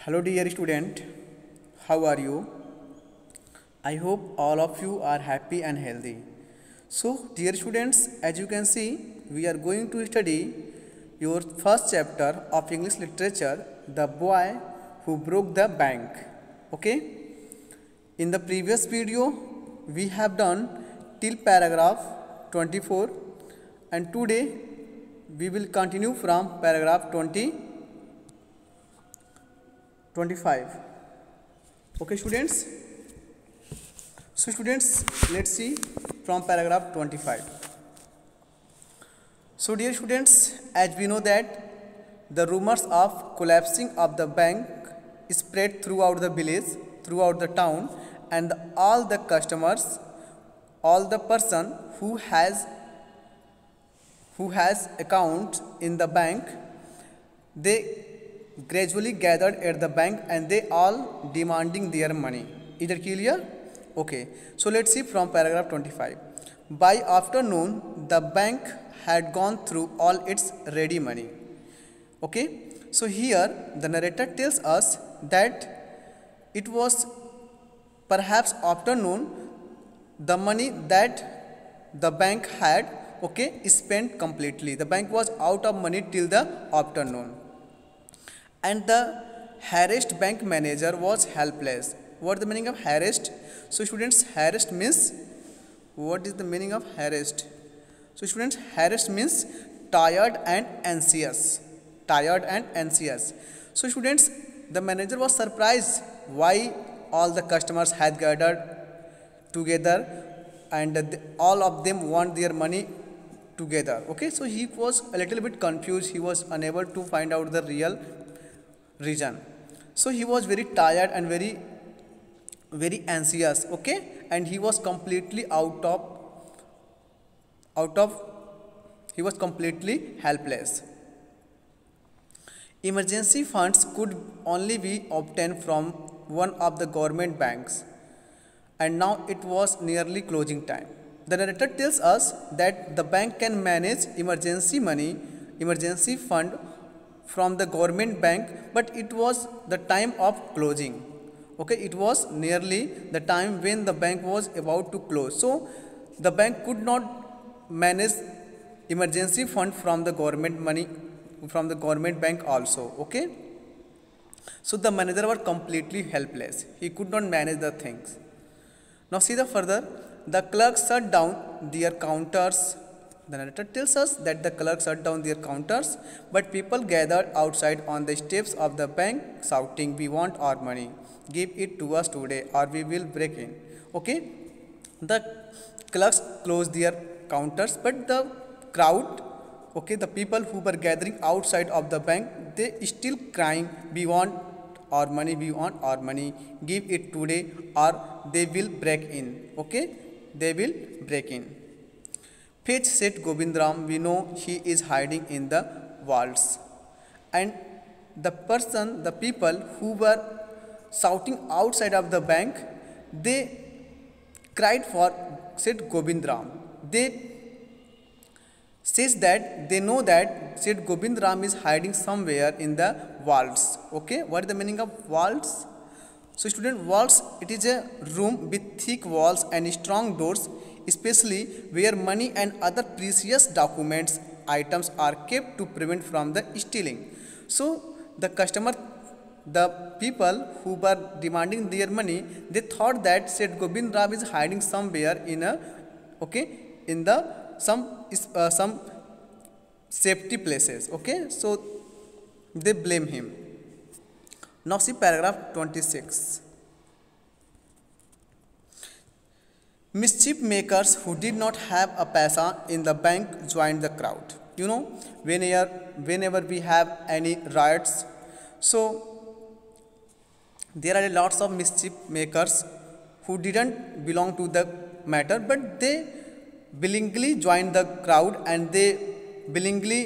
Hello dear student, how are you? I hope all of you are happy and healthy. So dear students, as you can see, we are going to study your first chapter of English literature, The Boy Who Broke the Bank. Okay? In the previous video, we have done till paragraph 24 and today we will continue from paragraph 25. Okay students, so students, let's see from paragraph 25. So dear students, as we know that the rumors of collapsing of the bank spread throughout the village, throughout the town, and all the customers, all the person who has account in the bank, they gradually gathered at the bank and they all demanding their money. Is it clear? Okay, so let's see from paragraph 25. By afternoon, the bank had gone through all its ready money. Okay, so here the narrator tells us that it was perhaps afternoon, the money that the bank had, okay, spent completely. The bank was out of money till the afternoon. And the harassed bank manager was helpless. What is the meaning of harassed? So students, harassed means, what is the meaning of harassed? So students, harassed means tired and anxious. Tired and anxious. So students, the manager was surprised why all the customers had gathered together and all of them want their money together. Okay, so he was a little bit confused. He was unable to find out the real reason. So he was very tired and very anxious. Okay, and he was completely he was completely helpless. Emergency funds could only be obtained from one of the government banks, and now it was nearly closing time. The narrator tells us that the bank can manage emergency fund from the government bank, but it was the time of closing. Okay, it was nearly the time when the bank was about to close. So the bank could not manage emergency fund from the government money, from the government bank also. Okay, so the manager was completely helpless. He could not manage the things. Now see the further, the clerks shut down their counters. The narrator tells us that the clerks shut down their counters, but people gathered outside on the steps of the bank shouting, "We want our money. Give it to us today or we will break in." Okay, the clerks closed their counters, but the crowd, okay, the people who were gathering outside of the bank, they still crying, "We want our money, we want our money. Give it today or they will break in." Okay, they will break in. "Fetch," said Govindram, "we know he is hiding in the walls." And the people who were shouting outside of the bank, they cried for, said Govindram. They says that they know that said Govindram is hiding somewhere in the walls. Okay, what is the meaning of walls? So student, walls, it is a room with thick walls and strong doors, especially where money and other precious documents items are kept to prevent from the stealing. So the people who were demanding their money, they thought that said Govindram is hiding somewhere in a, okay, in the some safety places. Okay, so they blame him. Now see paragraph 26. Mischief makers who did not have a paisa in the bank joined the crowd. You know, whenever we have any riots, so there are lots of mischief makers who didn't belong to the matter, but they willingly joined the crowd and they willingly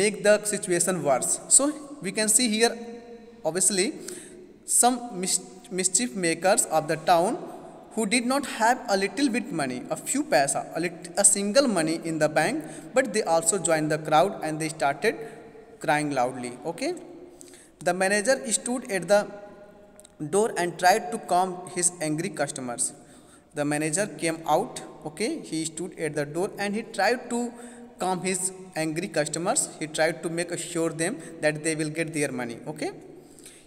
make the situation worse. So we can see here, obviously, some mischief makers of the town who did not have a little bit money, a few paisa, a single money in the bank, but they also joined the crowd and they started crying loudly. Okay, the manager stood at the door and tried to calm his angry customers. The manager came out. Okay, he stood at the door and he tried to calm his angry customers. He tried to make assure them that they will get their money. Okay,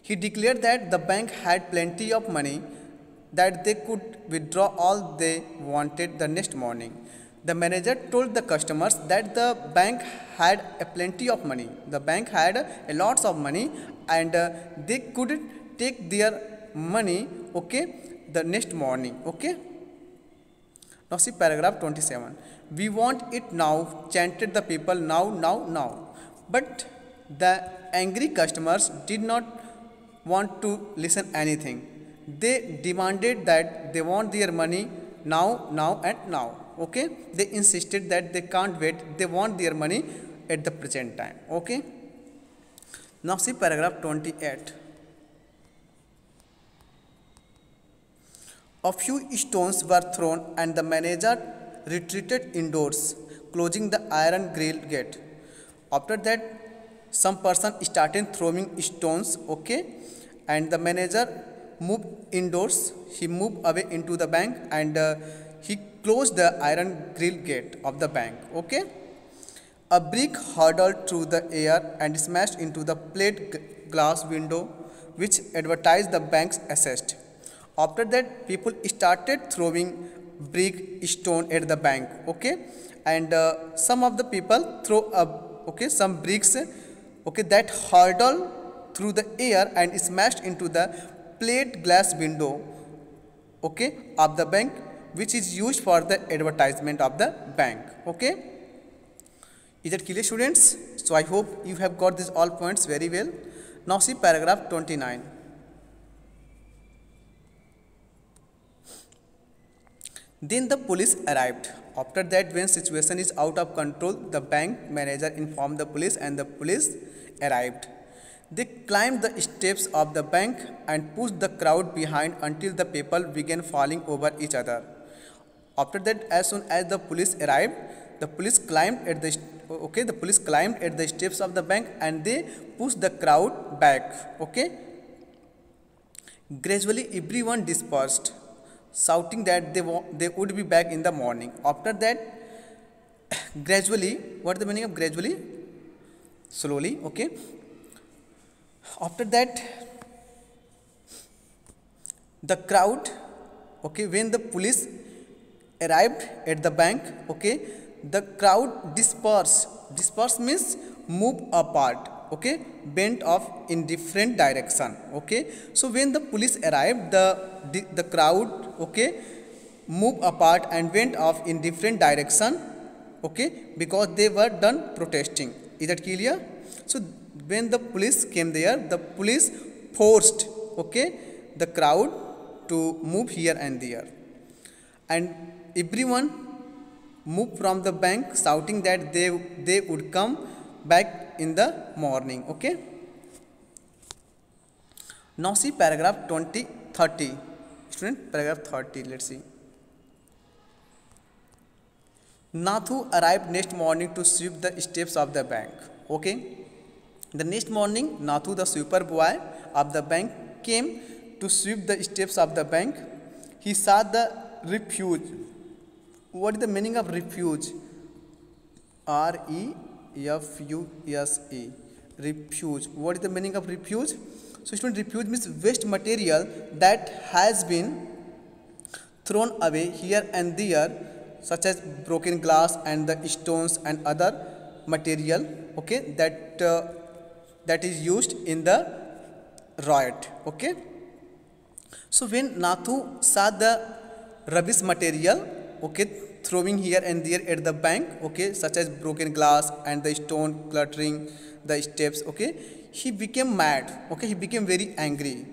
he declared that the bank had plenty of money, that they could withdraw all they wanted the next morning. The manager told the customers that the bank had a plenty of money. The bank had a lots of money, and they could take their money, okay, the next morning. Okay. Now see paragraph 27. We want it now, chanted the people, now, now, now. But the angry customers did not want to listen anything. They demanded that they want their money now, now and now. Okay, they insisted that they can't wait, they want their money at the present time. Okay, now see paragraph 28. A few stones were thrown and the manager retreated indoors, closing the iron grille gate. After that, some person started throwing stones. Okay, and the manager moved indoors. He moved away into the bank, and he closed the iron grille gate of the bank. Okay, a brick hurtled through the air and smashed into the plate glass window which advertised the bank's assets. After that, people started throwing brick stone at the bank. Okay, and some of the people throw some bricks, okay, that hurtled through the air and smashed into the plate glass window, okay, of the bank, which is used for the advertisement of the bank. Okay, is that clear, students? So I hope you have got these all points very well. Now see paragraph 29. Then the police arrived. After that, when situation is out of control, the bank manager informed the police and the police arrived. They climbed the steps of the bank and pushed the crowd behind until the people began falling over each other. After that, as soon as the police arrived, the police climbed at the steps of the bank and they pushed the crowd back. Okay. Gradually, everyone dispersed, shouting that they would be back in the morning. After that, gradually, what is the meaning of gradually? Slowly. Okay. After that, the crowd, okay, when the police arrived at the bank, okay, the crowd dispersed. Dispersed means move apart, okay, bent off in different direction. Okay, so when the police arrived, the crowd, okay, moved apart and went off in different direction, okay, because they were done protesting. Is that clear? So when the police came there, the police forced, okay, the crowd to move here and there, and everyone moved from the bank, shouting that they would come back in the morning. Okay. Now see paragraph 30. Student, paragraph 30. Let's see. Nathu arrived next morning to sweep the steps of the bank. Okay. The next morning, Nathu, the sweeper boy of the bank, came to sweep the steps of the bank. He saw the refuge. What is the meaning of refuge? refuge. Refuge. What is the meaning of refuge? So student, refuge means waste material that has been thrown away here and there, such as broken glass and the stones and other material, okay, that is used in the riot. Okay. So when Nathu saw the rubbish material, okay, throwing here and there at the bank, okay, such as broken glass and the stone cluttering the steps, okay, he became mad. Okay, he became very angry,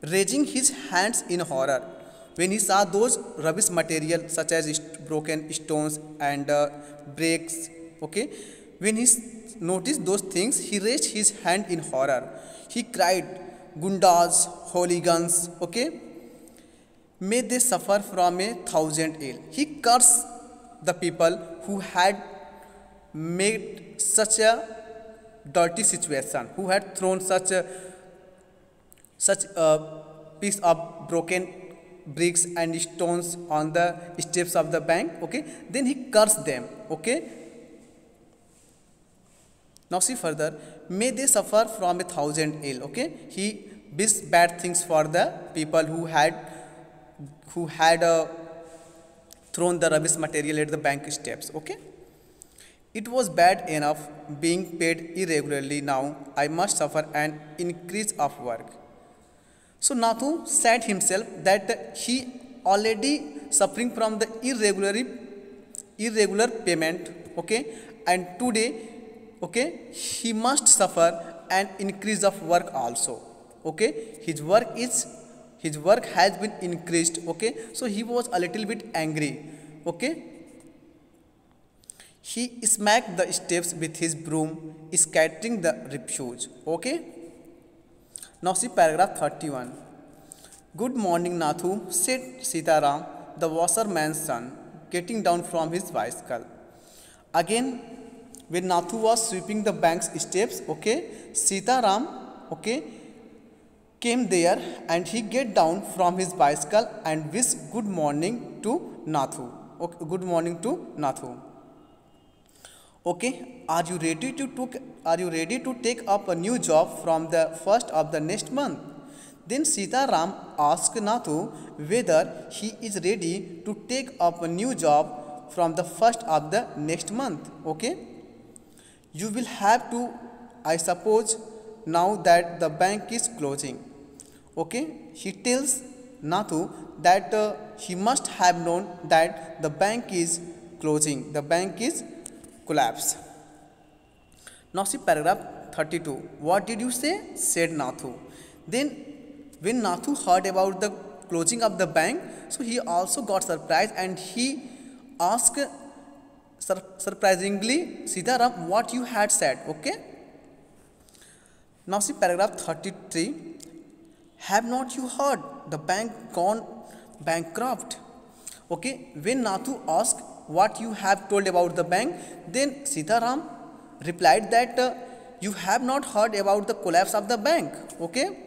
raising his hands in horror when he saw those rubbish material such as broken stones and bricks. Okay, when he noticed those things, he raised his hand in horror. He cried, "Gundas, hooligans, okay, may they suffer from 1,000 ill." He cursed the people who had made such a dirty situation, who had thrown such a piece of broken bricks and stones on the steps of the bank. Okay, then he cursed them. Okay, now see further, may they suffer from 1,000 ill. Okay, he wished bad things for the people who had thrown the rubbish material at the bank steps. Okay, it was bad enough being paid irregularly. Now I must suffer an increase of work. So Nathu said himself that he already suffering from the irregular payment. Okay, and today, okay, he must suffer an increase of work also. Okay, his work has been increased. Okay, so he was a little bit angry. Okay, he smacked the steps with his broom, scattering the refuse. Okay, now see paragraph 31. Good morning, Nathu, said Sitaram, the washerman's son, getting down from his bicycle. Again, when Nathu was sweeping the bank's steps, okay, Sitaram, okay, came there and he get down from his bicycle and wished good morning to Nathu. Okay, good morning to Nathu. Okay, are you ready to take up a new job from the first of the next month? Then Sitaram asked Nathu whether he is ready to take up a new job from the first of the next month. Okay, you will have to, I suppose, now that the bank is closing. Okay, he tells Nathu that he must have known that the bank is closing, the bank is collapsed. Now see paragraph 32. What did you say? Said Nathu. Then when Nathu heard about the closing of the bank, so he also got surprised and he asked surprisingly Sitaram what you had said. Okay, now see paragraph 33. Have not you heard the bank gone bankrupt? Okay, when Nathu asked what you have told about the bank, then Sitaram replied that you have not heard about the collapse of the bank. Okay,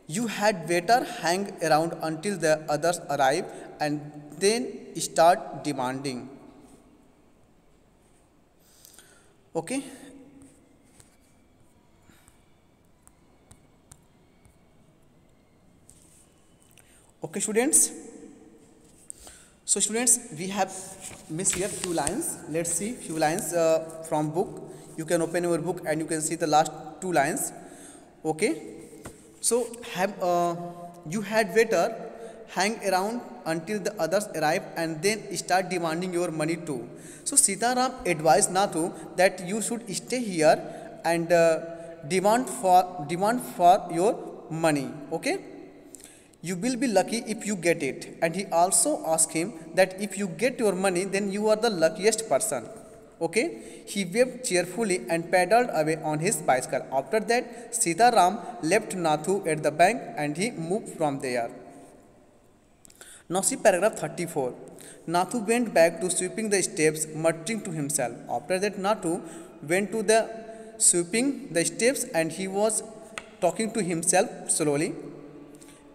you had better hang around until the others arrive and then start demanding. Okay, okay students. So students, we have missed here few lines. Let's see few lines from book. You can open your book and you can see the last two lines. Okay, so you had better hang around until the others arrive and then start demanding your money too. So Sitaram advised Nathu that you should stay here and demand for your money. Okay, you will be lucky if you get it. And he also asked him that if you get your money, then you are the luckiest person. Okay, he waved cheerfully and pedaled away on his bicycle. After that, Sitaram left Nathu at the bank and he moved from there. Now see paragraph 34. Nathu went back to sweeping the steps, muttering to himself. After that, Nathu went to the sweeping the steps and he was talking to himself slowly.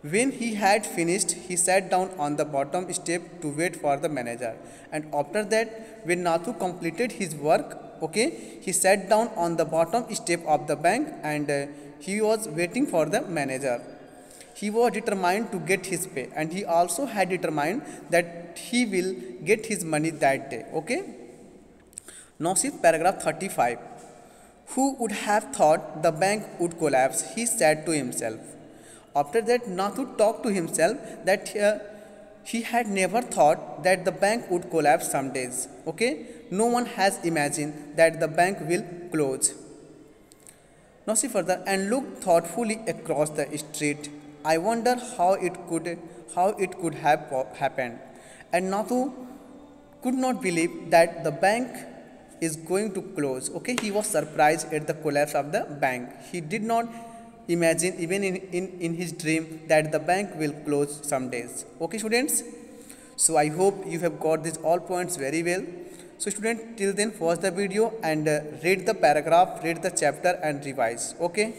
When he had finished, he sat down on the bottom step to wait for the manager. And after that, when Nathu completed his work, okay, he sat down on the bottom step of the bank and he was waiting for the manager. He was determined to get his pay and he also had determined that he will get his money that day. Okay. Now see paragraph 35. Who would have thought the bank would collapse? He said to himself. After that, Nathu talked to himself that he had never thought that the bank would collapse some days. Okay, no one has imagined that the bank will close. Now see further and looked thoughtfully across the street. I wonder how it could have happened. And Nathu could not believe that the bank is going to close. Okay, he was surprised at the collapse of the bank. He did not imagine even in his dream that the bank will close some days. Okay students, so I hope you have got these all points very well. So student, till then watch the video and read the paragraph, read the chapter and revise. Okay.